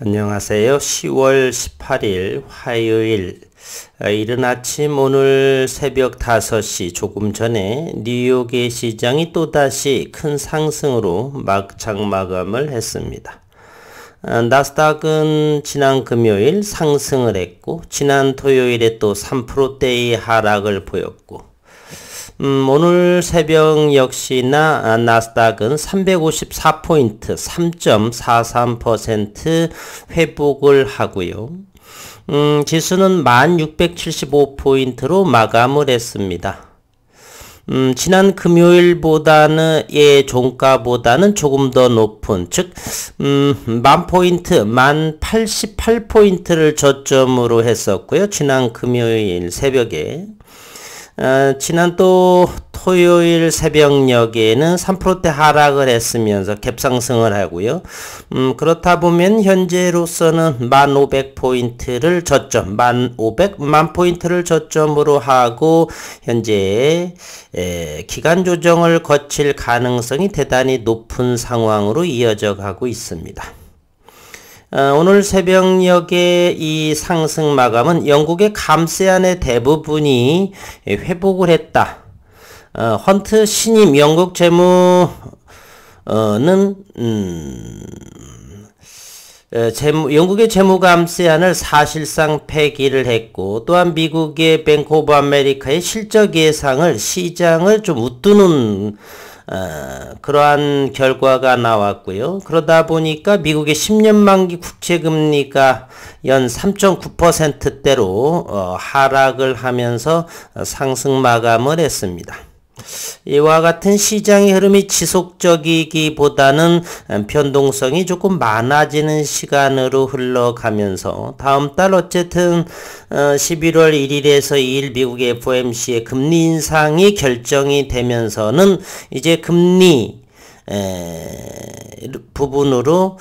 안녕하세요. 10월 18일 화요일 이른 아침 오늘 새벽 5시 조금 전에 뉴욕의 시장이 또다시 큰 상승으로 막장 마감을 했습니다. 나스닥은 지난 금요일 상승을 했고 지난 토요일에 또 3%대의 하락을 보였고 오늘 새벽 역시나 나스닥은 354포인트 3.43% 회복을 하고요. 지수는 1675포인트로 마감을 했습니다. 지난 금요일보다는 종가보다는 조금 더 높은 즉 10,000포인트 1088포인트를 저점으로 했었고요. 지난 금요일 새벽에 지난 또 토요일 새벽녘에는 3%대 하락을 했으면서 갭상승을 하고요. 그렇다 보면 현재로서는 1500포인트를 저점, 10,500포인트를 저점으로 하고 현재 기간 조정을 거칠 가능성이 대단히 높은 상황으로 이어져 가고 있습니다. 오늘 새벽녘에 이 상승 마감은 영국의 감세안의 대부분이 회복을 했다. 헌트 신임 영국 재무는 영국의 재무감세안을 사실상 폐기를 했고 또한 미국의 뱅크 오브 아메리카의 실적 예상을 시장을 좀 웃도는 그러한 결과가 나왔고요. 그러다 보니까 미국의 10년 만기 국채금리가 연 3.9%대로 하락을 하면서 상승 마감을 했습니다. 이와 같은 시장의 흐름이 지속적이기보다는 변동성이 조금 많아지는 시간으로 흘러가면서 다음 달 어쨌든 11월 1일에서 2일 미국의 FOMC의 금리 인상이 결정이 되면서는 이제 금리 부분으로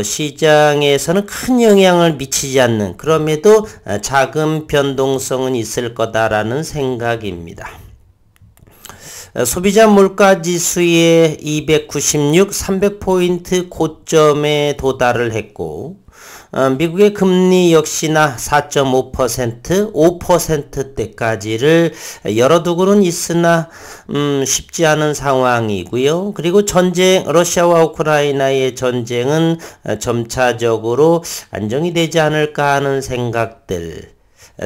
시장에서는 큰 영향을 미치지 않는 그럼에도 작은 변동성은 있을 거다라는 생각입니다. 소비자 물가지수의 296, 300포인트 고점에 도달을 했고 미국의 금리 역시나 4.5%, 5%대까지를 열어두고는 있으나 쉽지 않은 상황이고요. 그리고 전쟁, 러시아와 우크라이나의 전쟁은 점차적으로 안정이 되지 않을까 하는 생각들.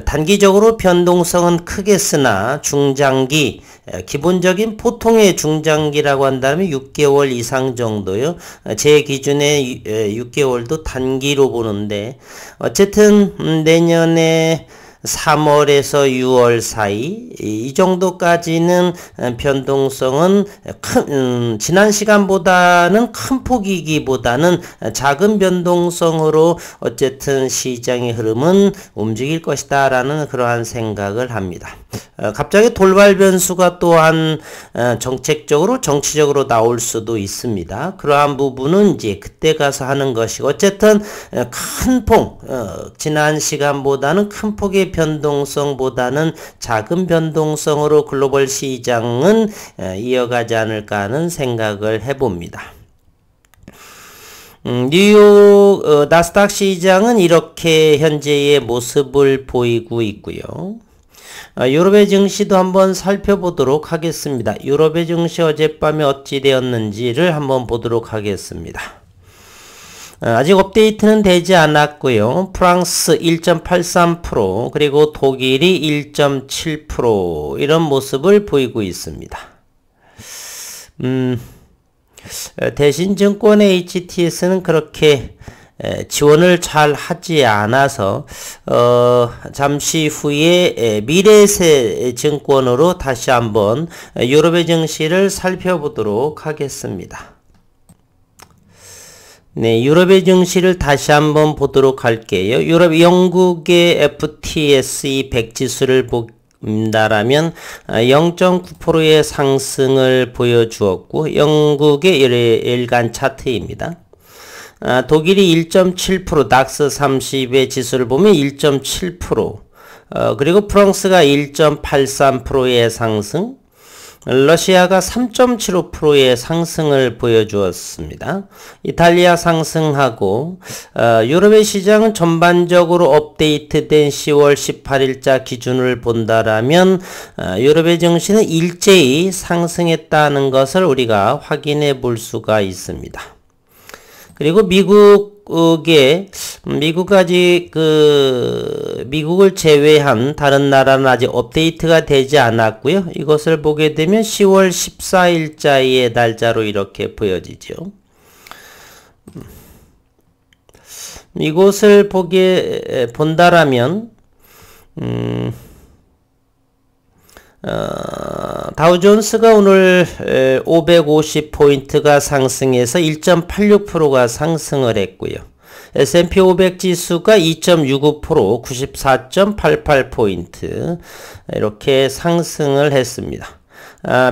단기적으로 변동성은 크겠으나 중장기, 기본적인 보통의 중장기라고 한다면 6개월 이상 정도요. 제 기준에 6개월도 단기로 보는데 어쨌든 내년에 3월에서 6월 사이 이 정도까지는 변동성은 지난 시간보다는 큰 폭이기보다는 작은 변동성으로 어쨌든 시장의 흐름은 움직일 것이다 라는 그러한 생각을 합니다. 갑자기 돌발 변수가 또한 정책적으로 정치적으로 나올 수도 있습니다. 그러한 부분은 이제 그때 가서 하는 것이고 어쨌든 큰 폭 지난 시간보다는 큰 폭의 변동성보다는 작은 변동성으로 글로벌 시장은 이어가지 않을까 하는 생각을 해봅니다. 뉴욕 나스닥 시장은 이렇게 현재의 모습을 보이고 있고요. 유럽의 증시도 한번 살펴보도록 하겠습니다. 유럽의 증시 어젯밤에 어찌 되었는지를 한번 보도록 하겠습니다. 아직 업데이트는 되지 않았고요. 프랑스 1.83% 그리고 독일이 1.7% 이런 모습을 보이고 있습니다. 대신증권의 HTS는 그렇게 지원을 잘 하지 않아서 잠시 후에 미래세 증권으로 다시 한번 유럽의 증시를 살펴보도록 하겠습니다. 네, 유럽의 증시를 다시 한번 보도록 할게요. 영국의 FTSE 100 지수를 본다라면 0.9%의 상승을 보여주었고 영국의 일간 차트입니다. 독일이 1.7%, 닥스 30의 지수를 보면 1.7%, 그리고 프랑스가 1.83%의 상승, 러시아가 3.75%의 상승을 보여주었습니다. 이탈리아 상승하고 유럽의 시장은 전반적으로 업데이트된 10월 18일자 기준을 본다라면 유럽의 증시는 일제히 상승했다는 것을 우리가 확인해 볼 수가 있습니다. 그리고 미국을 제외한 다른 나라는 아직 업데이트가 되지 않았고요. 이것을 보게 되면 10월 14일자의 날짜로 이렇게 보여지죠. 이것을 본다라면 다우존스가 오늘 550포인트가 상승해서 1.86%가 상승을 했고요. S&P 500 지수가 2.65% 94.88포인트 이렇게 상승을 했습니다.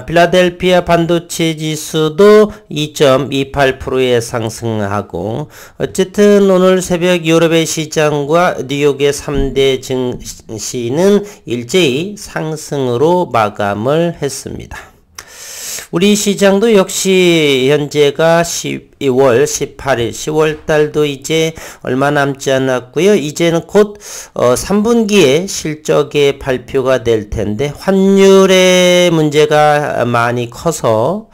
필라델피아 반도체 지수도 2.28%에 상승하고 어쨌든 오늘 새벽 유럽의 시장과 뉴욕의 3대 증시는 일제히 상승으로 마감을 했습니다. 우리 시장도 역시 현재가 12월 18일 10월달도 이제 얼마 남지 않았고요. 이제는 곧 3분기에 실적의 발표가 될 텐데 환율의 문제가 많이 커서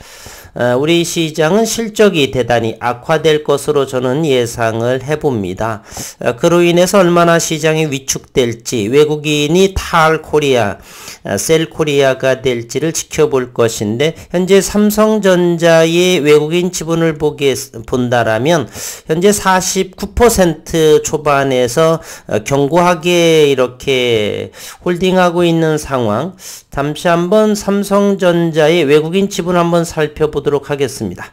우리 시장은 실적이 대단히 악화될 것으로 저는 예상을 해봅니다. 그로 인해서 얼마나 시장이 위축될지 외국인이 탈 코리아, 셀 코리아가 될지를 지켜볼 것인데 현재 삼성전자의 외국인 지분을 본다라면 현재 49% 초반에서 견고하게 이렇게 홀딩하고 있는 상황. 잠시 한번 삼성전자의 외국인 지분 한번 살펴보도록 하겠습니다.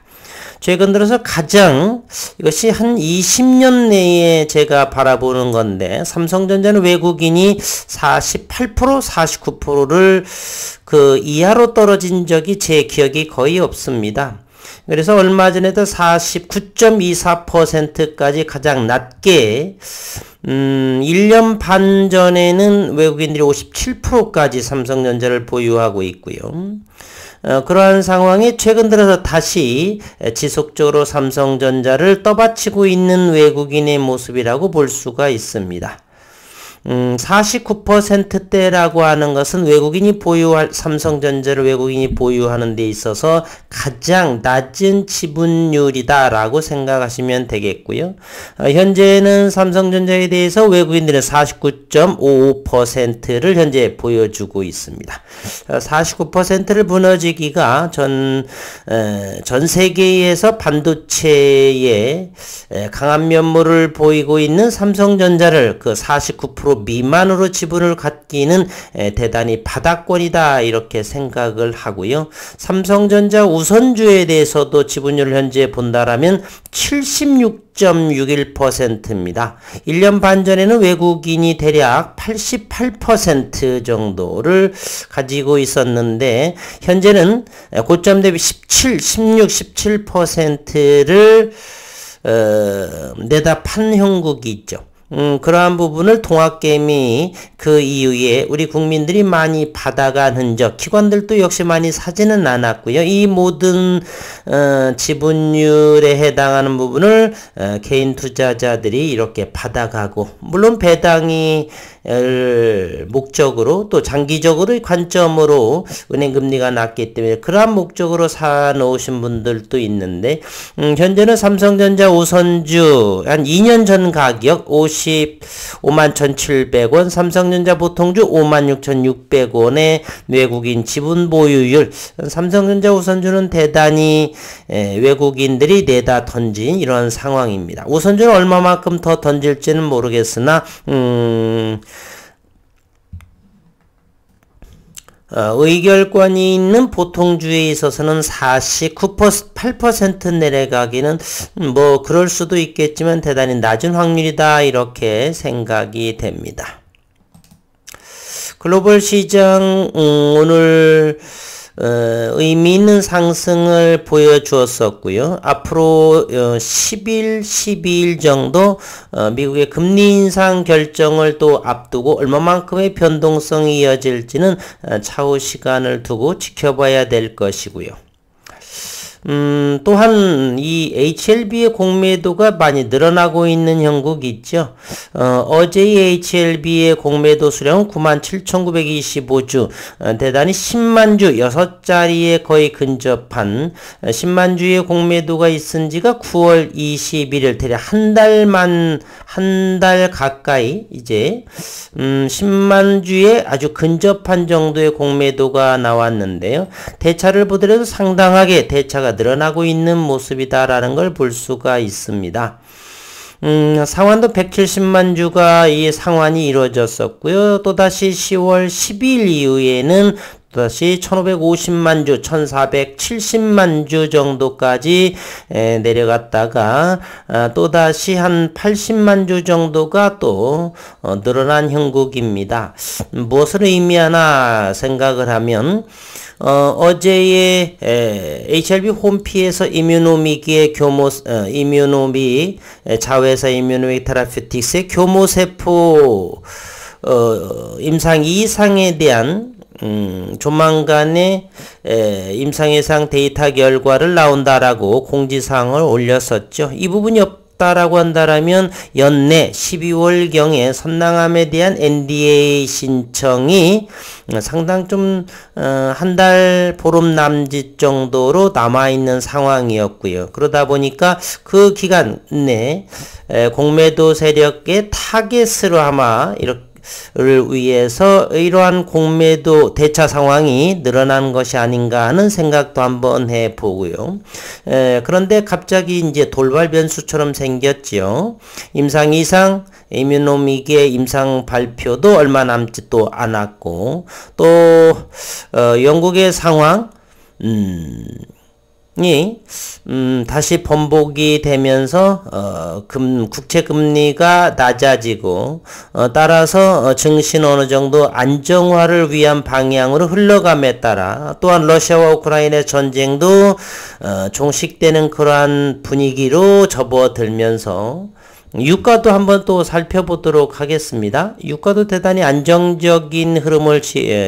최근 들어서 가장 이것이 한 20년 내에 제가 바라보는 건데 삼성전자는 외국인이 48% 49%를 그 이하로 떨어진 적이 제 기억이 거의 없습니다. 그래서 얼마 전에도 49.24%까지 가장 낮게 1년 반 전에는 외국인들이 57%까지 삼성전자를 보유하고 있고요. 그러한 상황이 최근 들어서 다시 지속적으로 삼성전자를 떠받치고 있는 외국인의 모습이라고 볼 수가 있습니다. 49%대라고 하는 것은 삼성전자를 외국인이 보유하는 데 있어서 가장 낮은 지분율이다라고 생각하시면 되겠고요. 현재는 삼성전자에 대해서 외국인들은 49.55%를 현재 보여주고 있습니다. 49%를 무너지기가 전 세계에서 반도체에 강한 면모를 보이고 있는 삼성전자를 그 49% 미만으로 지분을 갖기는 대단히 바닥권이다 이렇게 생각을 하고요. 삼성전자 우선주에 대해서도 지분율을 현재 본다라면 76.61%입니다. 1년 반 전에는 외국인이 대략 88% 정도를 가지고 있었는데 현재는 고점 대비 16, 17%를 내다 판 형국이 있죠. 그러한 부분을 통합개미 그 이후에 우리 국민들이 많이 받아간 흔적, 기관들도 역시 많이 사지는 않았고요. 이 모든 지분율에 해당하는 부분을 개인 투자자들이 이렇게 받아가고 물론 배당이 목적으로 또 장기적으로 관점으로 은행금리가 낮기 때문에 그러한 목적으로 사놓으신 분들도 있는데 현재는 삼성전자 우선주 한 2년 전 가격 51,700원, 삼성전자 보통주 56,600원의 외국인 지분 보유율. 삼성전자 우선주는 대단히 외국인들이 내다 던진 이런 상황입니다. 우선주는 얼마만큼 더 던질지는 모르겠으나 의결권이 있는 보통주에 있어서는 48% 내려가기는 뭐 그럴 수도 있겠지만 대단히 낮은 확률이다 이렇게 생각이 됩니다. 글로벌 시장 오늘 의미 있는 상승을 보여주었었고요. 앞으로 10일, 12일 정도 미국의 금리 인상 결정을 또 앞두고 얼마만큼의 변동성이 이어질지는 차후 시간을 두고 지켜봐야 될 것이고요. 또한 이 HLB의 공매도가 많이 늘어나고 있는 형국이 있죠. 어제의 HLB의 공매도 수량은 97,925주, 대단히 10만 주, 6자리에 거의 근접한 10만 주의 공매도가 있은 지가 9월 21일, 대략 한 달 가까이 이제 10만 주에 아주 근접한 정도의 공매도가 나왔는데요. 대차를 보더라도 상당하게 대차가 늘어나고 있는 모습이다라는 걸 볼 수가 있습니다. 상환도 170만 주가 이 상환이 이루어졌었고요. 또다시 10월 12일 이후에는 또다시 1550만 주, 1470만 주 정도까지 내려갔다가 또다시 한 80만 주 정도가 또 늘어난 형국입니다. 무엇을 의미하나 생각을 하면 어제의 HLB 홈피에서 이뮤노믹의 이뮤노믹 자회사 이뮤노믹 테라퓨틱스의 교모세포 임상 이상에 대한 조만간에 임상회상 데이터 결과를 나온다라고 공지사항을 올렸었죠. 이 부분이 없다라고 한다라면 연내 12월경에 선낭암에 대한 NDA 신청이 상당 좀 한 달 보름 남짓 정도로 남아있는 상황이었고요. 그러다 보니까 그 기간 내 공매도 세력의 타겟으로 아마 이렇게 를 위해서 이러한 공매도 대차 상황이 늘어난 것이 아닌가 하는 생각도 한번 해보고요. 그런데 갑자기 이제 돌발 변수처럼 생겼지요. 임상 이상 이뮤노믹의 임상 발표도 얼마 남지도 않았고 또 영국의 상황 다시 번복이 되면서 국채 금리가 낮아지고 따라서 증시는 어느 정도 안정화를 위한 방향으로 흘러감에 따라 또한 러시아와 우크라이나의 전쟁도 종식되는 그러한 분위기로 접어들면서 유가도 한번 또 살펴보도록 하겠습니다. 유가도 대단히 안정적인 흐름을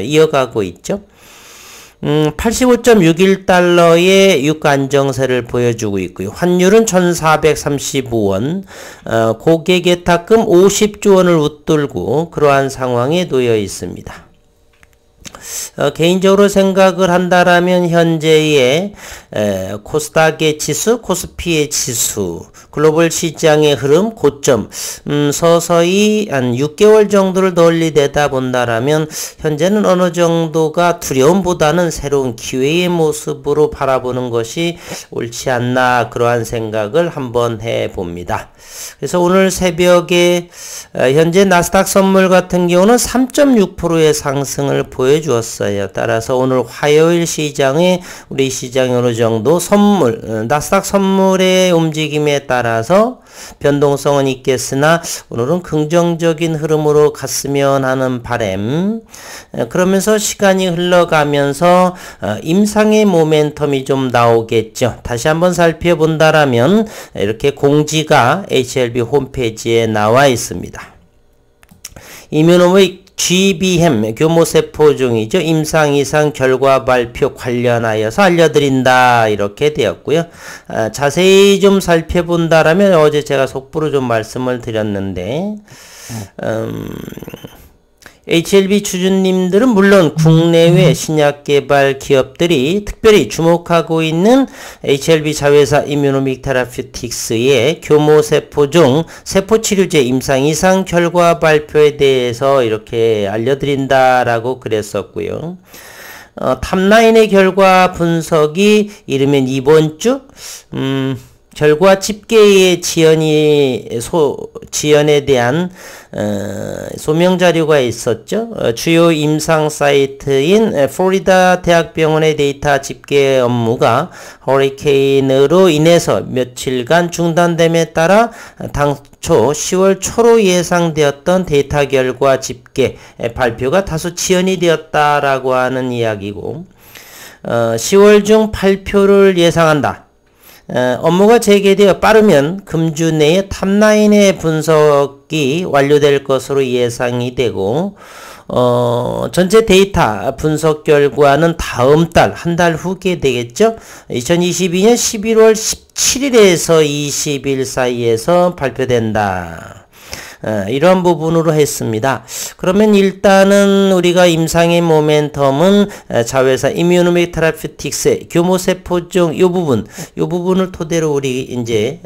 이어가고 있죠. 85.61달러의 유가 안정세를 보여주고 있고요. 환율은 1435원, 고객 예탁금 50조 원을 웃돌고 그러한 상황에 놓여 있습니다. 개인적으로 생각을 한다라면 현재의 코스닥의 지수, 코스피의 지수, 글로벌 시장의 흐름, 고점 서서히 한 6개월 정도를 널리되다 본다라면 현재는 어느 정도가 두려움보다는 새로운 기회의 모습으로 바라보는 것이 옳지 않나 그러한 생각을 한번 해봅니다. 그래서 오늘 새벽에 현재 나스닥 선물 같은 경우는 3.6%의 상승을 보여주었어요. 따라서 오늘 화요일 시장에 우리 시장이 어느 정도 나스닥 선물의 움직임에 따라서 변동성은 있겠으나 오늘은 긍정적인 흐름으로 갔으면 하는 바람. 그러면서 시간이 흘러가면서 임상의 모멘텀이 좀 나오겠죠. 다시 한번 살펴본다라면 이렇게 공지가 HLB 홈페이지에 나와 있습니다. 이뮤노믹 GBM 교모세포종이죠. 임상 이상 결과 발표 관련하여서 알려드린다 이렇게 되었고요. 자세히 좀 살펴본다라면 어제 제가 속보로 좀 말씀을 드렸는데 HLB 주주님들은 물론 국내외 신약개발 기업들이 특별히 주목하고 있는 HLB 자회사 이뮤노믹 테라퓨틱스의 교모세포종 세포치료제 임상 이상 결과 발표에 대해서 이렇게 알려드린다라고 그랬었고요. 탑라인의 결과 분석이 이르면 이번 주 결과 집계의 지연에 대한 소명 자료가 있었죠. 주요 임상 사이트인 플로리다 대학병원의 데이터 집계 업무가 허리케인으로 인해서 며칠간 중단됨에 따라 당초 10월 초로 예상되었던 데이터 결과 집계 발표가 다소 지연이 되었다라고 하는 이야기고 10월 중 발표를 예상한다. 업무가 재개되어 빠르면 금주 내에 탑라인의 분석이 완료될 것으로 예상이 되고 전체 데이터 분석 결과는 다음 달, 한 달 후게 되겠죠? 2022년 11월 17일에서 20일 사이에서 발표된다. 이런 부분으로 했습니다. 그러면 일단은 우리가 임상의 모멘텀은 자회사 이뮤노믹 테라피틱스의 교모세포종 요 부분을 토대로 우리 이제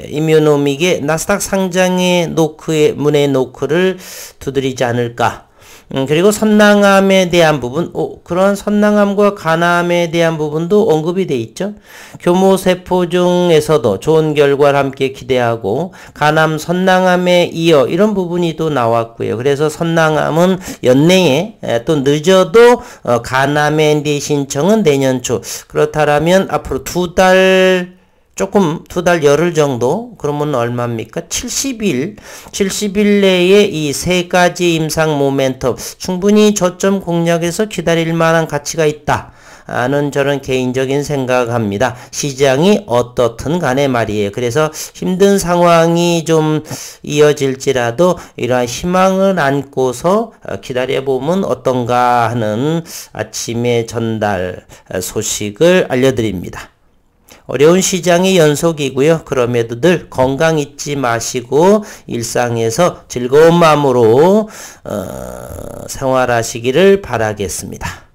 이뮤노믹의 나스닥 상장의 노크의 문의 노크를 두드리지 않을까. 그리고 선낭암에 대한 부분, 그런 선낭암과 간암에 대한 부분도 언급이 돼 있죠. 교모세포 중에서도 좋은 결과를 함께 기대하고 간암, 선낭암에 이어 이런 부분이 또 나왔고요. 그래서 선낭암은 연내에 또 늦어도 간암의 네 신청은 내년 초. 그렇다면 앞으로 두 달 열흘 정도? 그러면 얼마입니까? 70일 내에 이 세 가지 임상 모멘텀 충분히 저점 공략에서 기다릴 만한 가치가 있다. 는 저는 개인적인 생각합니다. 시장이 어떻든 간에 말이에요. 그래서 힘든 상황이 좀 이어질지라도 이러한 희망을 안고서 기다려보면 어떤가 하는 아침의 전달 소식을 알려드립니다. 어려운 시장의 연속이고요. 그럼에도 늘 건강 잊지 마시고 일상에서 즐거운 마음으로 생활하시기를 바라겠습니다.